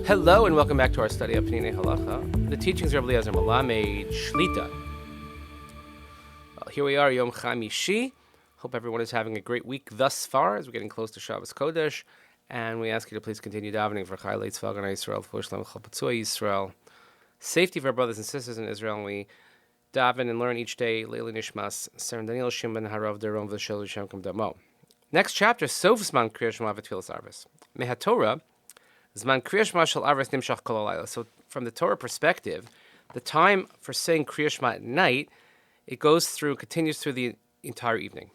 Hello and welcome back to our study of Peninei Halacha, the teachings of Rabbi Eliezer Melamed Shlita. Well, here we are, Yom Chamishi. Hope everyone is having a great week thus far as we're getting close to Shabbos Kodesh, and we ask you to please continue davening for Chayei Tzvah Ganei Yisrael, for Shalom Chalpatzui Yisrael, safety for our brothers and sisters in Israel, and we daven and learn each day Leili Nishmas Seren Daniel Shimon Harav Deron V'Shel Shem Kam Damo. Next chapter, Sof Zman Kriya Shema V'Tfilas Arvis. Mehatorah Zman Kriya Shema Shel Arvis Nimshach Kol Halayla. So from the Torah perspective, the time for saying Kriya Shema at night, it continues through the entire evening.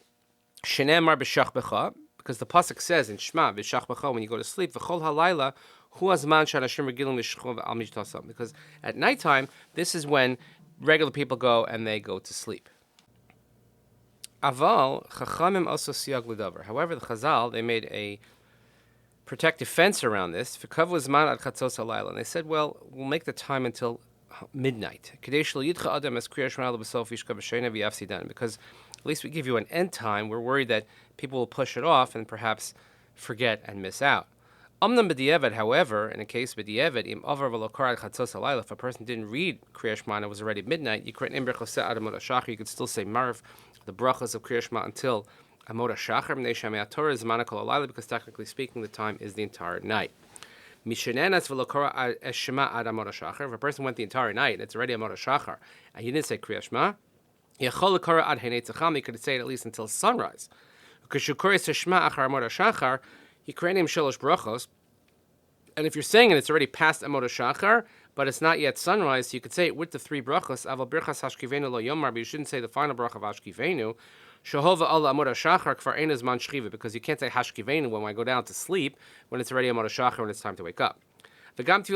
Shenemar B'Shach B'cha, because the pasuk says in Shema B'Shach B'cha when you go to sleep, V'Chol Halayla Hu Hazman Shanashim Regilim L'Shchov Al Mishtasam. Because at nighttime, this is when regular people go and they go to sleep. Aval Chachamim also siyag l'davar. However, the Chazal, they made a protective fence around this. And they said, well, we'll make the time until midnight. Because at least we give you an end time. We're worried that people will push it off and perhaps forget and miss out. However, in a case b'di'evet, if a person didn't read Kriya Shema and it was already midnight, you could still say Marv, the brachas of Kriya Shema until Amod HaShachar, Torah is Zman Kol Halayla, because technically speaking, the time is the entire night. If a person went the entire night and it's already Amod HaShachar, and he didn't say Kriya Shema, he could say it at least until sunrise. And if you're saying it, it's already past Amod HaShachar, but it's not yet sunrise, so you could say it with the three brachas. But you shouldn't say the final bracha of Hashkivenu. Because you can't say Hashkivenu when I go down to sleep, when it's already Amod HaShachar, when it's time to wake up. You shouldn't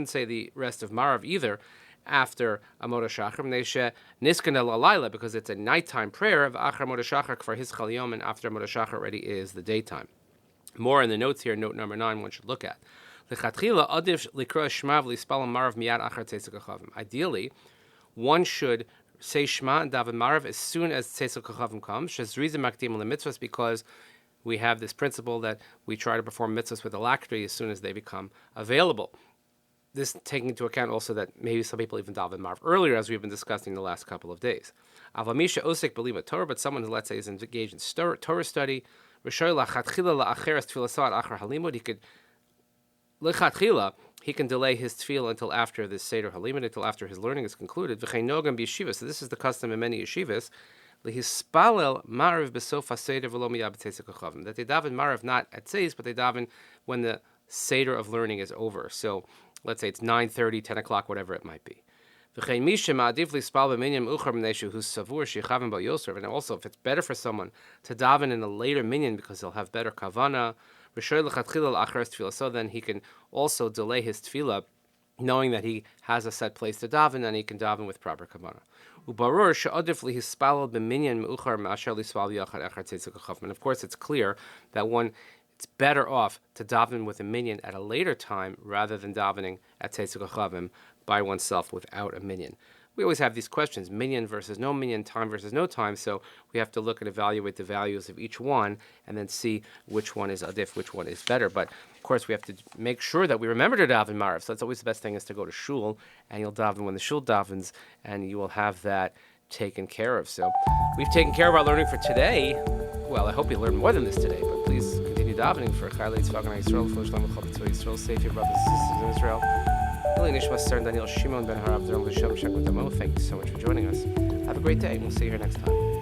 say the rest of Marav either after Amod HaShachar, because it's a nighttime prayer of Achar Amod HaShachar for his Chal Yom, and after Amod HaShachar already is the daytime. More in the notes here, note number 9, one should look at. Ideally, one should say Shema and daven Marav as soon as Tzeitzei Kochavim comes, because we have this principle that we try to perform mitzvahs with alacrity as soon as they become available. This taking into account also that maybe some people even daven Marav earlier, as we've been discussing the last couple of days. Avamisha osek b'lima Torah, but someone who, let's say, is engaged in Torah study, he could he can delay his tefillah until after this Seder Halimud, until after his learning is concluded. So this is the custom in many yeshivas, that they daven Marav not at Seis, but they daven when the Seder of learning is over. So let's say it's 9:30, 10 o'clock, whatever it might be. And also, if it's better for someone to daven in a later minyan because he'll have better kavana, so then he can also delay his tefillah, knowing that he has a set place to daven and he can daven with proper kavana. And of course, it's clear that it's better off to daven with a minyan at a later time rather than davening at Tzeitzei Kochavim by oneself without a minyan. We always have these questions, minyan versus no minyan, time versus no time, so we have to look and evaluate the values of each one and then see which one is adif, which one is better. But of course, we have to make sure that we remember to daven Marav. So that's always the best thing, is to go to shul, and you'll daven when the shul davens, and you will have that taken care of. So we've taken care of our learning for today. Well, I hope you learned more than this today, but please continue davening for Chayei Tzvah Ganei Yisrael, for Shalom Chalpatzui Yisrael, save your brothers and sisters in Israel. Nishmat Seren Daniel Shimon ben Harav Deron V'Shel Shem Kam Damo. Thank you so much for joining us. Have a great day, and we'll see you here next time.